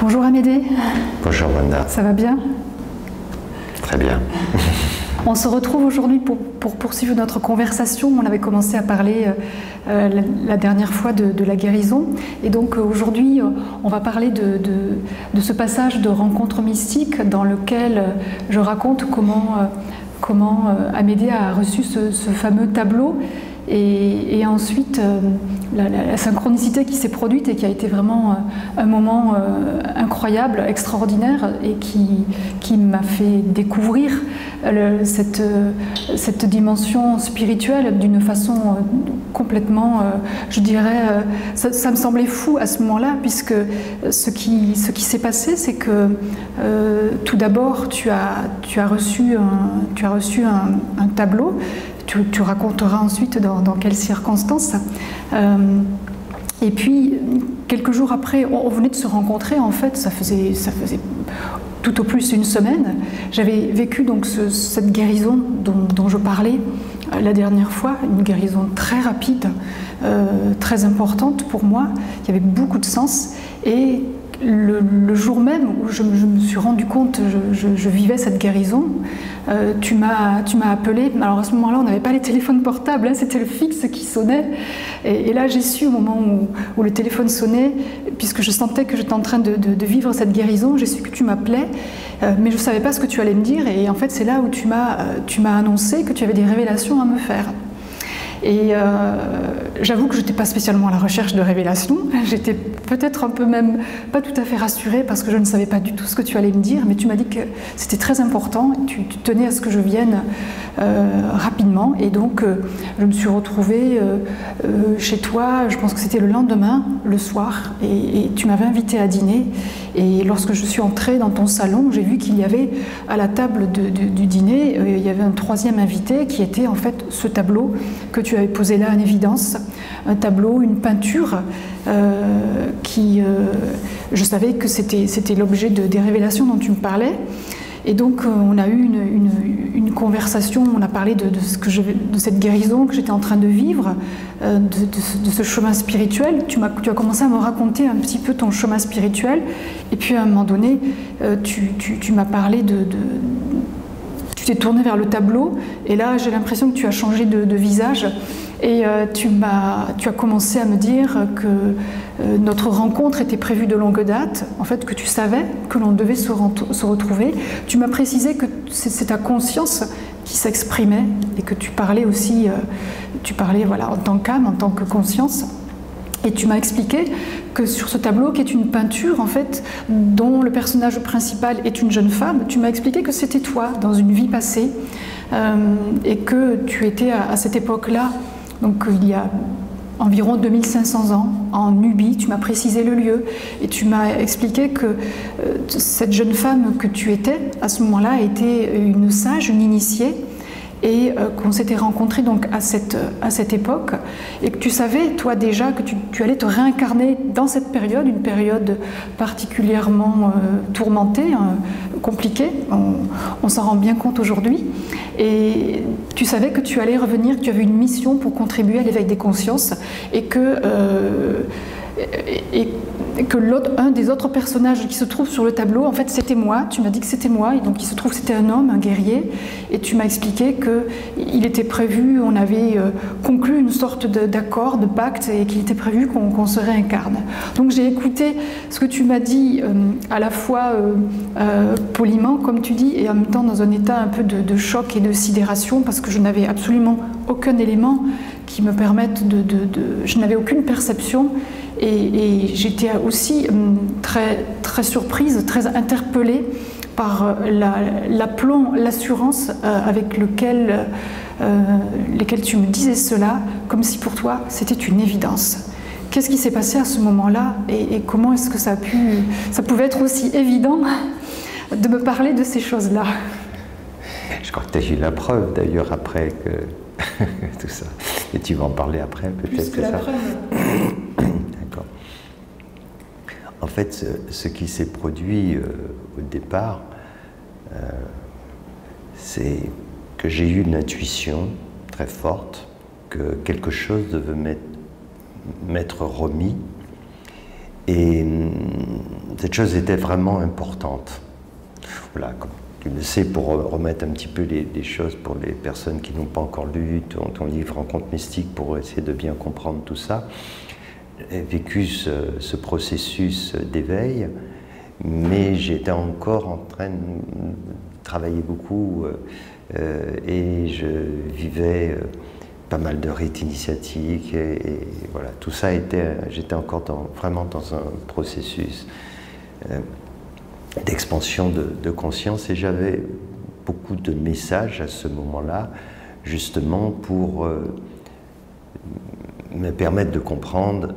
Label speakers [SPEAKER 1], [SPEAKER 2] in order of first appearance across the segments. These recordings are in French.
[SPEAKER 1] Bonjour Amédée.
[SPEAKER 2] Bonjour Wanda.
[SPEAKER 1] Ça va bien?
[SPEAKER 2] Très bien.
[SPEAKER 1] On se retrouve aujourd'hui pour poursuivre notre conversation. On avait commencé à parler la dernière fois de la guérison. Et donc aujourd'hui, on va parler de ce passage de rencontre mystique dans lequel je raconte comment Amédée a reçu ce fameux tableau. Et ensuite, la synchronicité qui s'est produite et qui a été vraiment un moment incroyable, extraordinaire, et qui m'a fait découvrir cette dimension spirituelle d'une façon complètement, je dirais, ça me semblait fou à ce moment-là, puisque ce qui s'est passé, c'est que tout d'abord, tu as reçu un tableau. Tu raconteras ensuite dans quelles circonstances. Et puis, quelques jours après, on venait de se rencontrer, en fait, ça faisait tout au plus une semaine. J'avais vécu donc cette guérison dont je parlais la dernière fois, une guérison très rapide, très importante pour moi, qui avait beaucoup de sens. Et le jour même où je me suis rendu compte, je vivais cette guérison, tu m'as appelé. Alors à ce moment-là, on n'avait pas les téléphones portables, hein, c'était le fixe qui sonnait. Et là, j'ai su au moment où le téléphone sonnait, puisque je sentais que j'étais en train de vivre cette guérison, j'ai su que tu m'appelais, mais je ne savais pas ce que tu allais me dire. Et en fait, c'est là où tu m'as annoncé que tu avais des révélations à me faire. Et j'avoue que je n'étais pas spécialement à la recherche de révélations. J'étais peut-être un peu même pas tout à fait rassurée parce que je ne savais pas du tout ce que tu allais me dire, mais tu m'as dit que c'était très important, tu tenais à ce que je vienne rapidement. Et donc je me suis retrouvée chez toi, je pense que c'était le lendemain, le soir, et tu m'avais invitée à dîner. Et lorsque je suis entrée dans ton salon, j'ai vu qu'il y avait à la table du dîner, il y avait un troisième invité qui était en fait ce tableau que tu avais posé là en évidence, un tableau, une peinture qui, je savais que c'était l'objet des révélations dont tu me parlais. Et donc on a eu une conversation, on a parlé de cette guérison que j'étais en train de vivre, de ce chemin spirituel. Tu as commencé à me raconter un petit peu ton chemin spirituel, et puis à un moment donné, tu m'as parlé tu t'es tournée vers le tableau, et là j'ai l'impression que tu as changé de visage, et tu as commencé à me dire que notre rencontre était prévue de longue date, en fait que tu savais que l'on devait se retrouver. Tu m'as précisé que c'est ta conscience qui s'exprimait, et que tu parlais aussi, voilà, en tant qu'âme, en tant que conscience. Et tu m'as expliqué que sur ce tableau, qui est une peinture en fait, dont le personnage principal est une jeune femme, tu m'as expliqué que c'était toi dans une vie passée, et que tu étais à cette époque-là, donc il y a environ 2500 ans, en Nubie. Tu m'as précisé le lieu, et tu m'as expliqué que cette jeune femme que tu étais à ce moment-là était une sage, une initiée, et qu'on s'était rencontrés donc à cette époque, et que tu savais, toi déjà, que tu allais te réincarner dans cette période, une période particulièrement tourmentée, compliquée, on s'en rend bien compte aujourd'hui, et tu savais que tu allais revenir, que tu avais une mission pour contribuer à l'éveil des consciences, et que un des autres personnages qui se trouve sur le tableau, en fait c'était moi. Tu m'as dit que c'était moi, et donc il se trouve que c'était un homme, un guerrier, et tu m'as expliqué qu'il était prévu, on avait conclu une sorte d'accord, de pacte, et qu'il était prévu qu'on se réincarne. Donc j'ai écouté ce que tu m'as dit, à la fois poliment, comme tu dis, et en même temps dans un état un peu de choc et de sidération, parce que je n'avais absolument aucun élément qui me permette je n'avais aucune perception, et j'étais aussi très, très surprise, très interpellée par l'aplomb, l'assurance avec lesquelles tu me disais cela, comme si pour toi c'était une évidence. Qu'est-ce qui s'est passé à ce moment-là, et comment est-ce que ça pouvait être aussi évident de me parler de ces choses-là?
[SPEAKER 2] Je crois que tu as eu la preuve d'ailleurs après que tout ça. Et tu vas en parler après, peut-être.
[SPEAKER 1] Plus que la preuve.
[SPEAKER 2] D'accord. En fait, ce qui s'est produit au départ, c'est que j'ai eu une intuition très forte que quelque chose devait m'être remis. Et cette chose était vraiment importante. Voilà, comme tu le sais, pour remettre un petit peu les choses pour les personnes qui n'ont pas encore lu ton livre Rencontre mystique, pour essayer de bien comprendre tout ça. J'ai vécu ce processus d'éveil, mais j'étais encore en train de travailler beaucoup et je vivais pas mal de rites initiatiques et voilà, tout ça j'étais encore vraiment dans un processus d'expansion de conscience, et j'avais beaucoup de messages à ce moment-là, justement pour me permettre de comprendre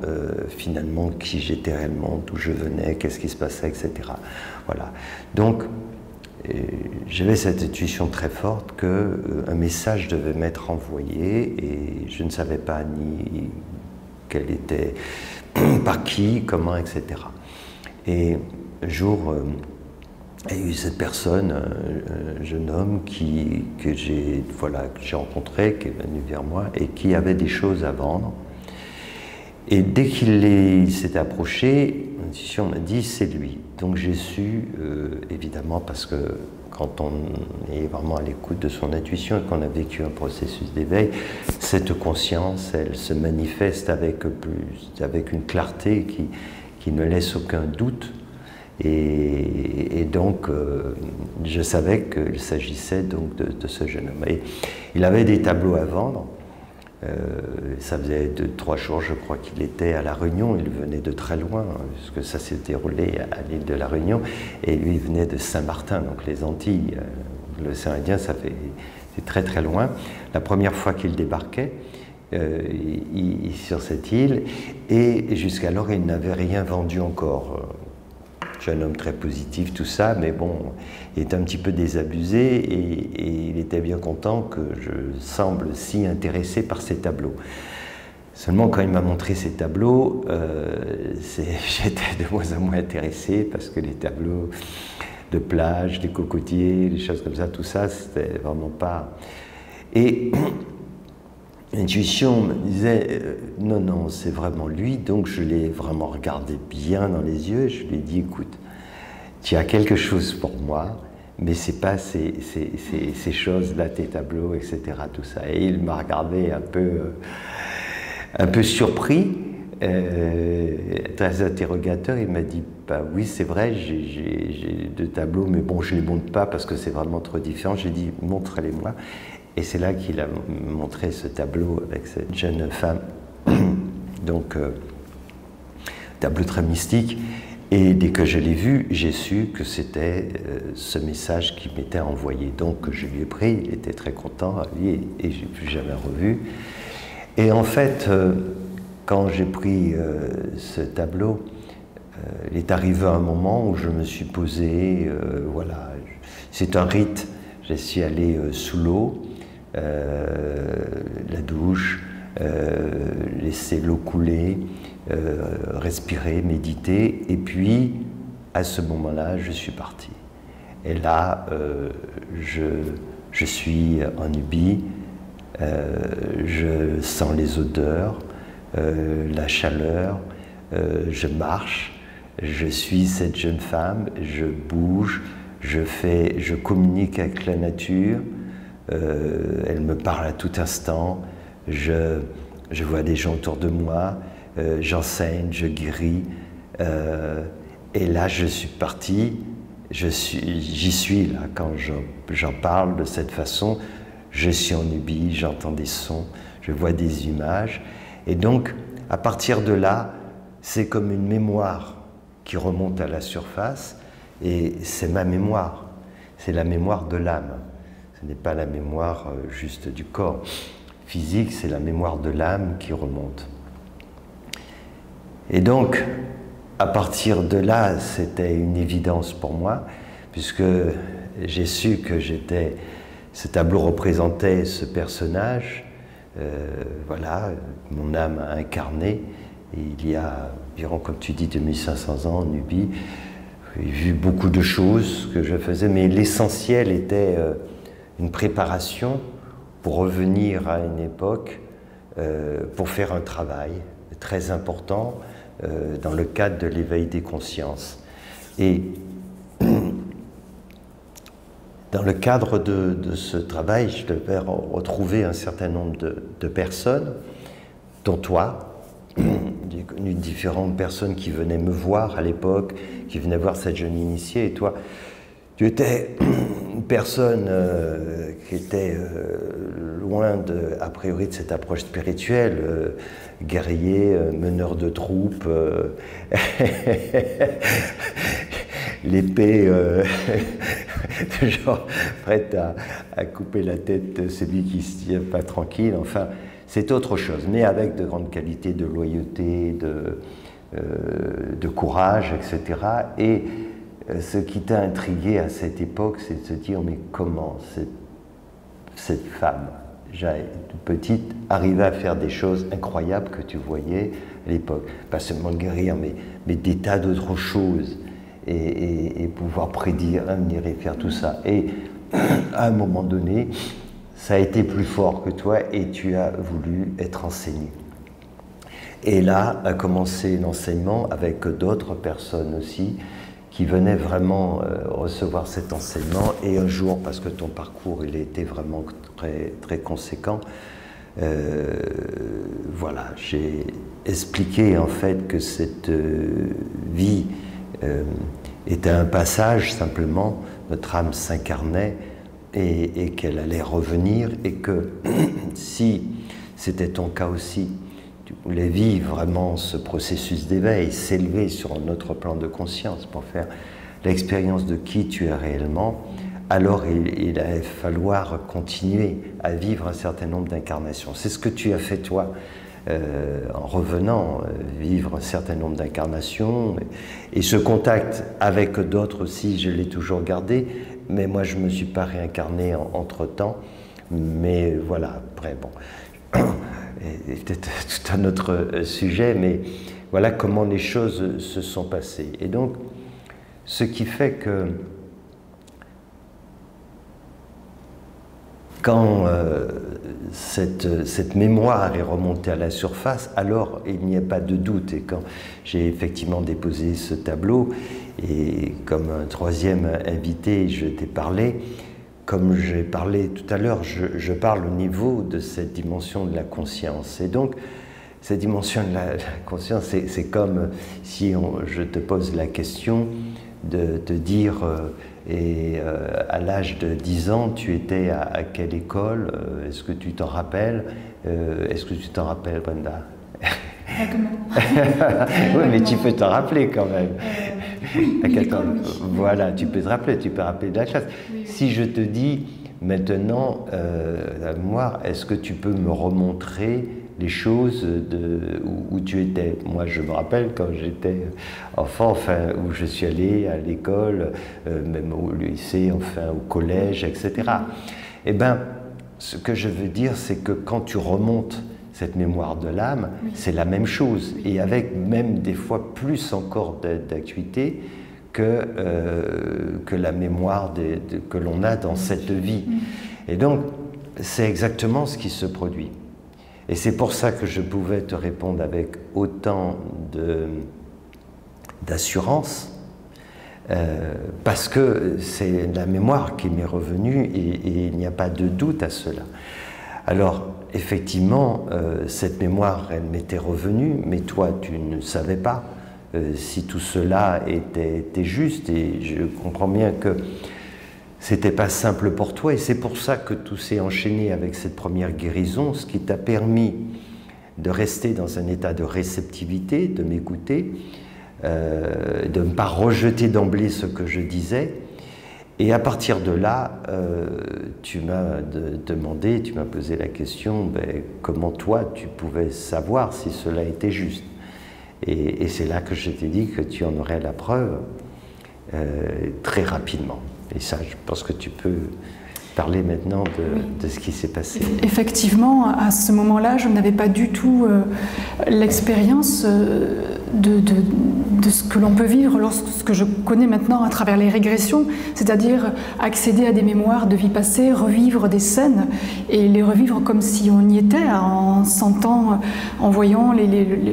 [SPEAKER 2] finalement qui j'étais réellement, d'où je venais, qu'est-ce qui se passait, etc. Voilà. Donc, j'avais cette intuition très forte qu'un message devait m'être envoyé, et je ne savais pas ni quel était, par qui, comment, etc. Et un jour, il y a eu cette personne, un jeune homme que j'ai rencontré, qui est venu vers moi et qui avait des choses à vendre. Et dès qu'il s'est approché, l'intuition m'a dit c'est lui. Donc j'ai su, évidemment, parce que quand on est vraiment à l'écoute de son intuition et qu'on a vécu un processus d'éveil, cette conscience, elle se manifeste avec une clarté qui ne laisse aucun doute. Et donc, je savais qu'il s'agissait donc de ce jeune homme. Et il avait des tableaux à vendre. Ça faisait 2-3 jours, je crois, qu'il était à La Réunion. Il venait de très loin, puisque ça s'est déroulé à l'île de La Réunion. Et lui, il venait de Saint-Martin, donc les Antilles. L'océan Indien, c'est très très loin. La première fois qu'il débarquait sur cette île, et jusqu'alors, il n'avait rien vendu encore. Un homme très positif, tout ça, mais bon, il était un petit peu désabusé et il était bien content que je semble si intéressé par ces tableaux. Seulement, quand il m'a montré ces tableaux, j'étais de moins en moins intéressé, parce que les tableaux de plage, des cocotiers, des choses comme ça, tout ça, c'était vraiment pas... Et l'intuition me disait non, non, c'est vraiment lui. Donc je l'ai vraiment regardé bien dans les yeux et je lui ai dit écoute, tu as quelque chose pour moi, mais c'est pas ces choses-là, tes tableaux, etc. Tout ça. Et il m'a regardé un peu surpris, très interrogateur. Il m'a dit bah oui, c'est vrai, j'ai 2 tableaux, mais bon, je les montre pas parce que c'est vraiment trop différent. J'ai dit montre-les-moi. Et c'est là qu'il a montré ce tableau avec cette jeune femme, donc tableau très mystique. Et dès que je l'ai vu, j'ai su que c'était ce message qui m'était envoyé. Donc je lui ai pris, il était très content, lui, et je l'ai plus jamais revu. Et en fait, quand j'ai pris ce tableau, il est arrivé un moment où je me suis posé, voilà, c'est un rite, je suis allé sous l'eau, la douche, laisser l'eau couler, respirer, méditer, et puis à ce moment-là, je suis parti. Et là, je suis en Nubie, je sens les odeurs, la chaleur, je marche, je suis cette jeune femme, je bouge, je communique avec la nature. Elle me parle à tout instant, je vois des gens autour de moi, j'enseigne, je guéris, et là je suis parti, j'y suis là quand j'en parle de cette façon, je suis en Nubie, j'entends des sons, je vois des images, et donc à partir de là, c'est comme une mémoire qui remonte à la surface, et c'est ma mémoire, c'est la mémoire de l'âme. Ce n'est pas la mémoire juste du corps physique, c'est la mémoire de l'âme qui remonte. Et donc, à partir de là, c'était une évidence pour moi, puisque j'ai su que ce tableau représentait ce personnage, voilà, mon âme a incarné. Et il y a environ, comme tu dis, 2500 ans en Nubie, j'ai vu beaucoup de choses que je faisais, mais l'essentiel était une préparation pour revenir à une époque, pour faire un travail très important dans le cadre de l'éveil des consciences. Et dans le cadre de ce travail, je devais retrouver un certain nombre de personnes, dont toi. J'ai connu différentes personnes qui venaient me voir à l'époque, qui venaient voir cette jeune initiée, et toi, tu étais une personne qui était loin, a priori, de cette approche spirituelle, guerrier, meneur de troupes, l'épée, toujours prête à couper la tête de celui qui ne se tient pas tranquille, enfin, c'est autre chose, mais avec de grandes qualités de loyauté, de courage, etc. Et ce qui t'a intrigué à cette époque, c'est de se dire, mais comment cette femme, petite, arrivait à faire des choses incroyables que tu voyais à l'époque. Pas seulement de guérir, mais des tas d'autres choses. Et pouvoir prédire l'avenir et faire tout ça. Et à un moment donné, ça a été plus fort que toi et tu as voulu être enseigné. Et là a commencé l'enseignement avec d'autres personnes aussi qui venaient vraiment recevoir cet enseignement. Et un jour, parce que ton parcours il était vraiment très, très conséquent, voilà, j'ai expliqué en fait que cette vie était un passage simplement, notre âme s'incarnait et qu'elle allait revenir et que si c'était ton cas aussi, tu voulais vivre vraiment ce processus d'éveil, s'élever sur un autre plan de conscience pour faire l'expérience de qui tu es réellement, alors il allait falloir continuer à vivre un certain nombre d'incarnations. C'est ce que tu as fait toi, en revenant, vivre un certain nombre d'incarnations. Et ce contact avec d'autres aussi, je l'ai toujours gardé, mais moi je ne me suis pas réincarné entre-temps. Mais voilà, après, bon, c'est tout un autre sujet, mais voilà comment les choses se sont passées. Et donc, ce qui fait que quand cette mémoire est remontée à la surface, alors il n'y a pas de doute. Et quand j'ai effectivement déposé ce tableau, et comme un troisième invité, je t'ai parlé, comme j'ai parlé tout à l'heure, je parle au niveau de cette dimension de la conscience. Et donc, cette dimension de la conscience, c'est comme si je te pose la question de te dire, à l'âge de 10 ans, tu étais à quelle école? Est-ce que tu t'en rappelles? Est-ce que tu t'en rappelles, Brenda? Oui, mais tu peux t'en rappeler quand même.
[SPEAKER 1] Oui,
[SPEAKER 2] voilà, tu peux te rappeler, tu peux rappeler de la classe. Oui. Si je te dis maintenant, la mémoire, est-ce que tu peux me remontrer les choses où tu étais? Moi, je me rappelle quand j'étais enfant, enfin, où je suis allé à l'école, même au lycée, enfin, au collège, etc. Eh bien, ce que je veux dire, c'est que quand tu remontes cette mémoire de l'âme, oui, c'est la même chose, et avec même des fois plus encore d'acuité que la mémoire que l'on a dans cette vie. Et donc, c'est exactement ce qui se produit. Et c'est pour ça que je pouvais te répondre avec autant d'assurance, parce que c'est la mémoire qui m'est revenue et il n'y a pas de doute à cela. Alors, effectivement, cette mémoire, elle m'était revenue, mais toi, tu ne savais pas si tout cela était juste, et je comprends bien que c'était pas simple pour toi, et c'est pour ça que tout s'est enchaîné avec cette première guérison, ce qui t'a permis de rester dans un état de réceptivité, de m'écouter, de ne pas rejeter d'emblée ce que je disais. Et à partir de là, tu m'as demandé, tu m'as posé la question, comment toi tu pouvais savoir si cela était juste. Et c'est là que je t'ai dit que tu en aurais la preuve très rapidement. Et ça, je pense que tu peux parler maintenant de ce qui s'est passé.
[SPEAKER 1] Effectivement, à ce moment-là, je n'avais pas du tout l'expérience de ce que l'on peut vivre lorsque je connais maintenant à travers les régressions, c'est-à-dire accéder à des mémoires de vie passée, revivre des scènes et les revivre comme si on y était, en sentant, en voyant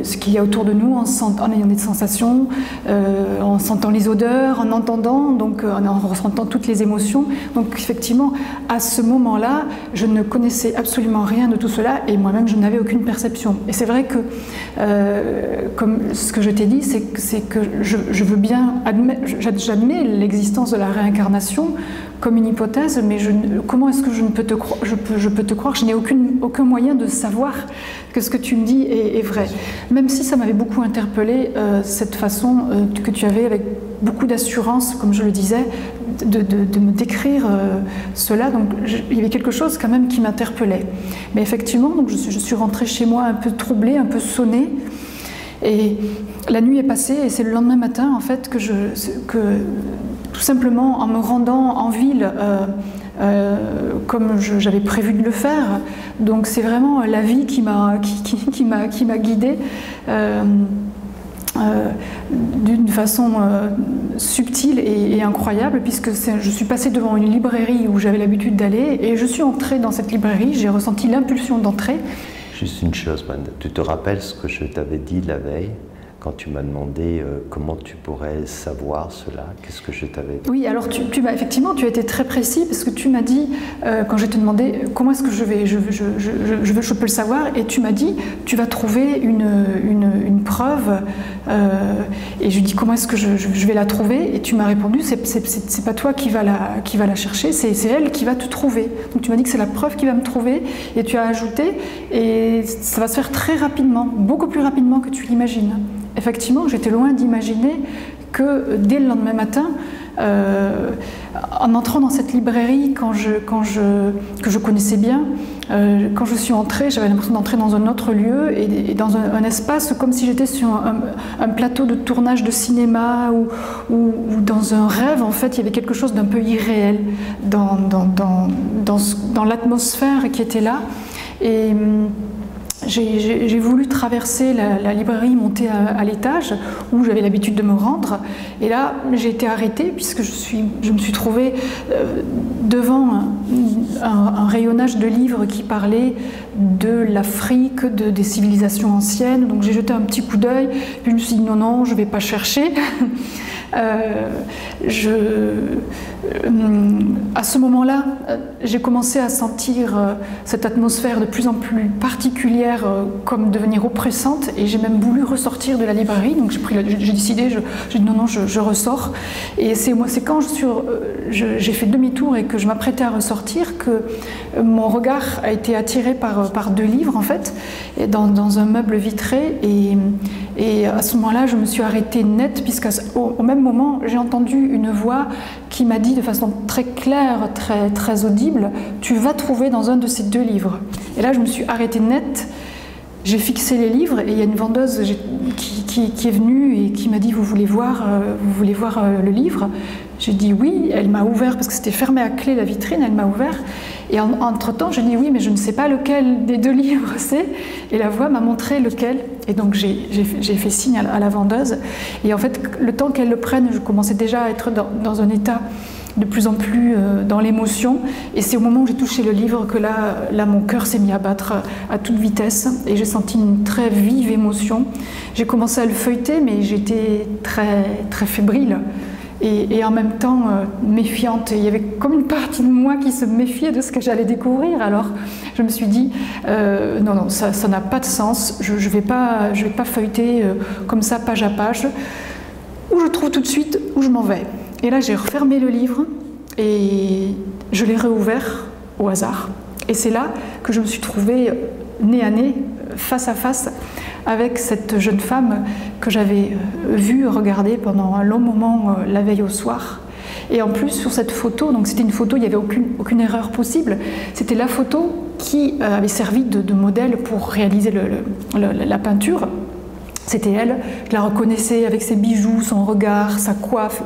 [SPEAKER 1] ce qu'il y a autour de nous, en ayant des sensations, en sentant les odeurs, en entendant, donc en ressentant toutes les émotions. Donc effectivement, à ce moment-là, je ne connaissais absolument rien de tout cela et moi-même je n'avais aucune perception. Et c'est vrai que, comme ce que je t'ai dit, c'est que je veux bien j'admets l'existence de la réincarnation comme une hypothèse, mais comment est-ce que je peux te croire? Je n'ai aucun moyen de savoir que ce que tu me dis est vrai. Même si ça m'avait beaucoup interpellée, cette façon que tu avais avec beaucoup d'assurance, comme je le disais, de me décrire cela. Donc il y avait quelque chose quand même qui m'interpellait. Mais effectivement, donc, je suis rentrée chez moi un peu troublée, un peu sonnée. Et la nuit est passée et c'est le lendemain matin en fait que tout simplement en me rendant en ville comme j'avais prévu de le faire, donc c'est vraiment la vie qui m'a guidée d'une façon subtile et incroyable, puisque je suis passée devant une librairie où j'avais l'habitude d'aller et je suis entrée dans cette librairie, j'ai ressenti l'impulsion d'entrer.
[SPEAKER 2] Juste une chose, tu te rappelles ce que je t'avais dit la veille quand tu m'as demandé comment tu pourrais savoir cela? Qu'est-ce que je t'avais dit?
[SPEAKER 1] Oui, alors effectivement, tu as été très précis parce que tu m'as dit, quand je t'ai demandé comment est-ce que je peux le savoir, et tu m'as dit, tu vas trouver une preuve, et je dis comment est-ce que je vais la trouver, et tu m'as répondu, c'est pas toi qui va la chercher, c'est elle qui va te trouver. Donc tu m'as dit que c'est la preuve qui va me trouver, et tu as ajouté, et ça va se faire très rapidement, beaucoup plus rapidement que tu l'imagines. Effectivement, j'étais loin d'imaginer que dès le lendemain matin, en entrant dans cette librairie que je connaissais bien, quand je suis entrée, j'avais l'impression d'entrer dans un autre lieu et dans un espace comme si j'étais sur un plateau de tournage de cinéma ou dans un rêve. En fait, il y avait quelque chose d'un peu irréel dans l'atmosphère qui était là. Et j'ai voulu traverser la librairie, monter à l'étage où j'avais l'habitude de me rendre, et là j'ai été arrêtée puisque je me suis trouvée devant un rayonnage de livres qui parlaient de l'Afrique, des civilisations anciennes. Donc j'ai jeté un petit coup d'œil, puis je me suis dit non, je ne vais pas chercher. À ce moment-là, j'ai commencé à sentir cette atmosphère de plus en plus particulière, comme devenir oppressante, et j'ai même voulu ressortir de la librairie. Donc j'ai décidé, j'ai dit non, je ressors. Et c'est quand j'ai fait demi-tour et que je m'apprêtais à ressortir que mon regard a été attiré par deux livres en fait, et dans un meuble vitré. Et à ce moment-là, je me suis arrêtée net, puisqu'au même moment, j'ai entendu une voix qui m'a dit de façon très claire, très audible, « Tu vas trouver dans un de ces deux livres ». Et là, je me suis arrêtée net, j'ai fixé les livres, et il y a une vendeuse qui est venue et qui m'a dit « Vous voulez voir le livre ?» J'ai dit oui, elle m'a ouvert, parce que c'était fermé à clé la vitrine, elle m'a ouvert. Et entre-temps, j'ai dit oui, mais je ne sais pas lequel des deux livres c'est. Et la voix m'a montré lequel. Et donc j'ai fait signe à la vendeuse. Et en fait, le temps qu'elle le prenne, je commençais déjà à être dans un état de plus en plus dans l'émotion. Et c'est au moment où j'ai touché le livre que là mon cœur s'est mis à battre à toute vitesse. Et j'ai senti une très vive émotion. J'ai commencé à le feuilleter, mais j'étais très fébrile. Et en même temps méfiante. Et il y avait comme une partie de moi qui se méfiait de ce que j'allais découvrir. Alors je me suis dit non, ça n'a pas de sens. Je vais pas feuilleter comme ça page à page. Ou je trouve tout de suite où je m'en vais. Et là j'ai refermé le livre et je l'ai réouvert au hasard. Et c'est là que je me suis trouvée nez à nez, face à face, avec cette jeune femme que j'avais vue regarder pendant un long moment la veille au soir. Et en plus, sur cette photo, donc c'était une photo, il n'y avait aucune erreur possible, c'était la photo qui avait servi de modèle pour réaliser la peinture. C'était elle, je la reconnaissais avec ses bijoux, son regard, sa coiffe,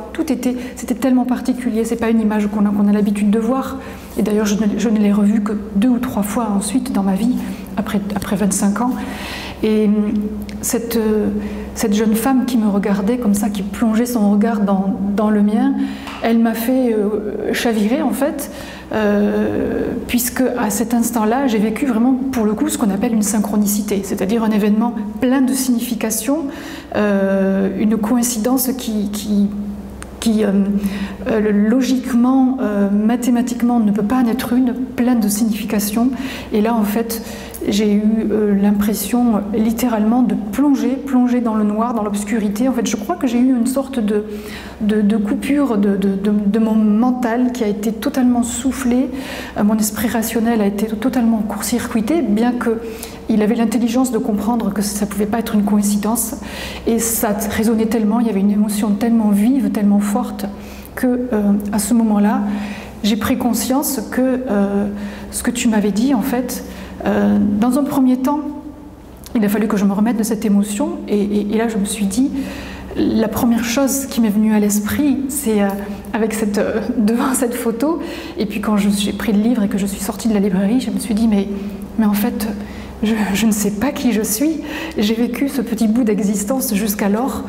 [SPEAKER 1] c'était tellement particulier, c'est pas une image qu'on a l'habitude de voir. Et d'ailleurs, je ne l'ai revue que 2 ou 3 fois ensuite dans ma vie, après 25 ans. Et cette jeune femme qui me regardait comme ça, qui plongeait son regard dans le mien, elle m'a fait chavirer en fait, puisque à cet instant-là, j'ai vécu vraiment pour le coup ce qu'on appelle une synchronicité, c'est-à-dire un événement plein de significations, une coïncidence qui logiquement, mathématiquement ne peut pas en être une, pleine de significations. Et là en fait j'ai eu l'impression littéralement de plonger dans le noir, dans l'obscurité. En fait je crois que j'ai eu une sorte de coupure de mon mental qui a été totalement soufflé. Mon esprit rationnel a été totalement court-circuité, bien qu'il avait l'intelligence de comprendre que ça ne pouvait pas être une coïncidence. Et ça résonnait tellement, il y avait une émotion tellement vive, tellement forte, que à ce moment-là, j'ai pris conscience que ce que tu m'avais dit, en fait, dans un premier temps, il a fallu que je me remette de cette émotion. Et là, je me suis dit, la première chose qui m'est venue à l'esprit, c'est avec devant cette photo. Et puis quand j'ai pris le livre et que je suis sortie de la librairie, je me suis dit, mais en fait, je ne sais pas qui je suis. J'ai vécu ce petit bout d'existence jusqu'alors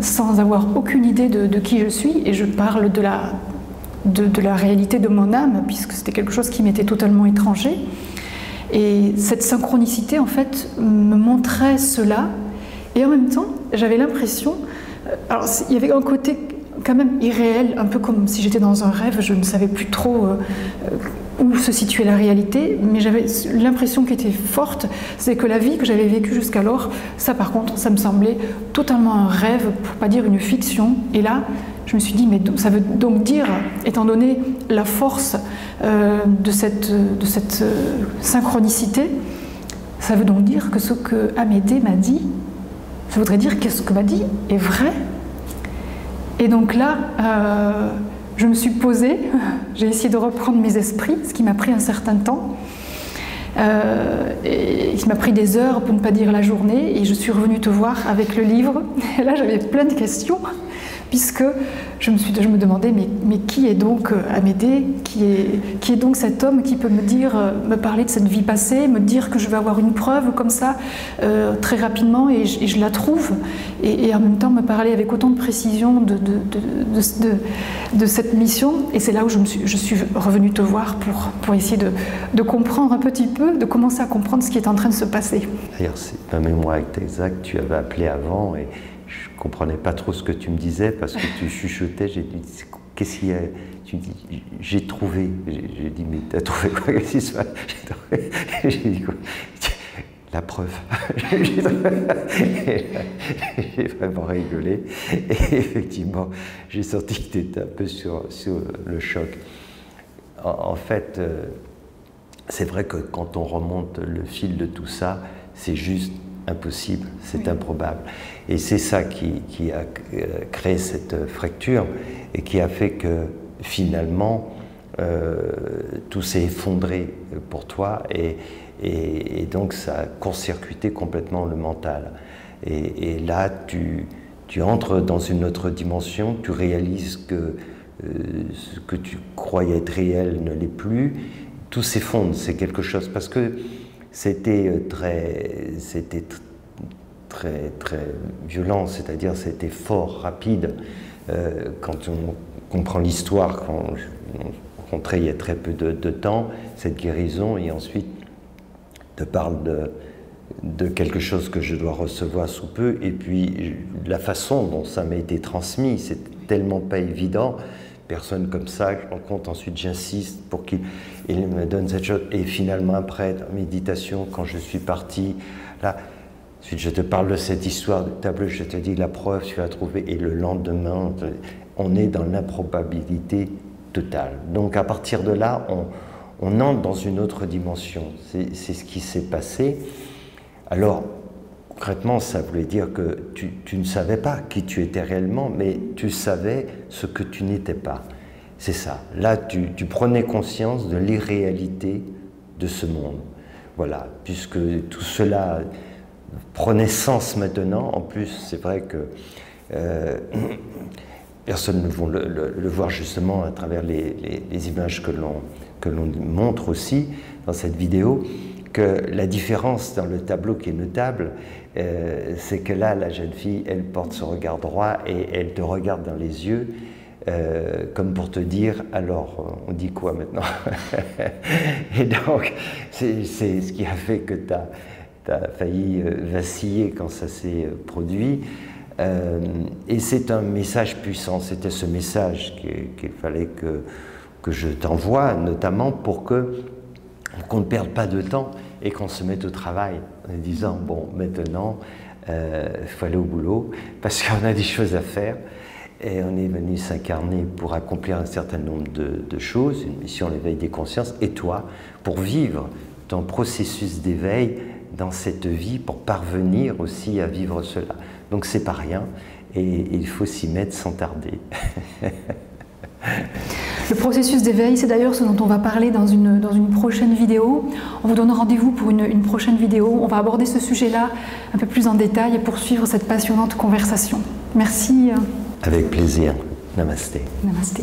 [SPEAKER 1] sans avoir aucune idée de qui je suis. Et je parle de la réalité de mon âme, puisque c'était quelque chose qui m'était totalement étranger. Et cette synchronicité, en fait, me montrait cela. Et en même temps, j'avais l'impression... Alors, il y avait un côté quand même irréel, un peu comme si j'étais dans un rêve, je ne savais plus trop où se situait la réalité, mais j'avais l'impression qui était forte, c'est que la vie que j'avais vécue jusqu'alors, ça par contre, ça me semblait totalement un rêve, pour pas dire une fiction. Et là, je me suis dit, mais ça veut donc dire, étant donné la force de cette synchronicité, ça veut donc dire que ce que Amédée m'a dit, ça voudrait dire que ce que m'a dit est vrai. Et donc là, je me suis posée, j'ai essayé de reprendre mes esprits, ce qui m'a pris un certain temps, et qui m'a pris des heures, pour ne pas dire la journée, et je suis revenue te voir avec le livre. Et là, j'avais plein de questions, puisque je me demandais, mais qui est donc Amédée, qui est donc cet homme qui peut me parler de cette vie passée, me dire que je vais avoir une preuve comme ça, très rapidement, et je la trouve, et en même temps me parler avec autant de précision de cette mission. Et c'est là où je suis revenue te voir pour essayer de comprendre un petit peu, de commencer à comprendre ce qui est en train de se passer.
[SPEAKER 2] D'ailleurs, si ma mémoire est exacte, tu avais appelé avant, et je ne comprenais pas trop ce que tu me disais parce que tu chuchotais. J'ai dit, qu'est-ce qu'il y a? Tu me dis, j'ai trouvé. J'ai dit, mais t'as trouvé quoi? Qu'est-ce qui se passe? J'ai dit quoi? La preuve. J'ai vraiment rigolé. Et effectivement, j'ai senti que tu étais un peu sur le choc. En fait, c'est vrai que quand on remonte le fil de tout ça, c'est juste impossible, c'est improbable. Et c'est ça qui a créé cette fracture et qui a fait que finalement tout s'est effondré pour toi et donc ça a court-circuité complètement le mental. Et là, tu entres dans une autre dimension, tu réalises que ce que tu croyais être réel ne l'est plus, tout s'effondre, c'est quelque chose, parce que c'était très violent, c'est-à-dire c'était fort, rapide. Quand on comprend l'histoire, quand on rencontrait il y a très peu de temps, cette guérison, et ensuite te parle de quelque chose que je dois recevoir sous peu, et puis la façon dont ça m'a été transmis, c'est tellement pas évident. Personne comme ça, je rencontre, ensuite j'insiste pour qu'il me donne cette chose, et finalement après, en méditation, quand je suis parti, là, ensuite je te parle de cette histoire de tableau, je te dis la preuve, tu l'as trouvée, et le lendemain, on est dans l'improbabilité totale. Donc à partir de là, on entre dans une autre dimension, c'est ce qui s'est passé. Alors, concrètement, ça voulait dire que tu ne savais pas qui tu étais réellement, mais tu savais ce que tu n'étais pas. C'est ça. Là, tu prenais conscience de l'irréalité de ce monde. Voilà, puisque tout cela prenait sens maintenant. En plus, c'est vrai que personne ne va le voir justement à travers les images que l'on montre aussi dans cette vidéo, que la différence dans le tableau qui est notable, c'est que là, la jeune fille, elle porte son regard droit et elle te regarde dans les yeux, comme pour te dire, alors, on dit quoi maintenant? Et donc, c'est ce qui a fait que tu as failli vaciller quand ça s'est produit. Et c'est un message puissant, c'était ce message qu'il fallait que je t'envoie, notamment pour qu'on ne perde pas de temps et qu'on se mette au travail en disant, bon, maintenant, il faut aller au boulot parce qu'on a des choses à faire et on est venu s'incarner pour accomplir un certain nombre de choses, une mission l'éveil des consciences, et toi, pour vivre ton processus d'éveil dans cette vie, pour parvenir aussi à vivre cela. Donc c'est pas rien et il faut s'y mettre sans tarder.
[SPEAKER 1] Le processus d'éveil, c'est d'ailleurs ce dont on va parler dans une prochaine vidéo. On vous donne rendez-vous pour une prochaine vidéo. On va aborder ce sujet-là un peu plus en détail et poursuivre cette passionnante conversation. Merci.
[SPEAKER 2] Avec plaisir. Namasté.
[SPEAKER 1] Namasté.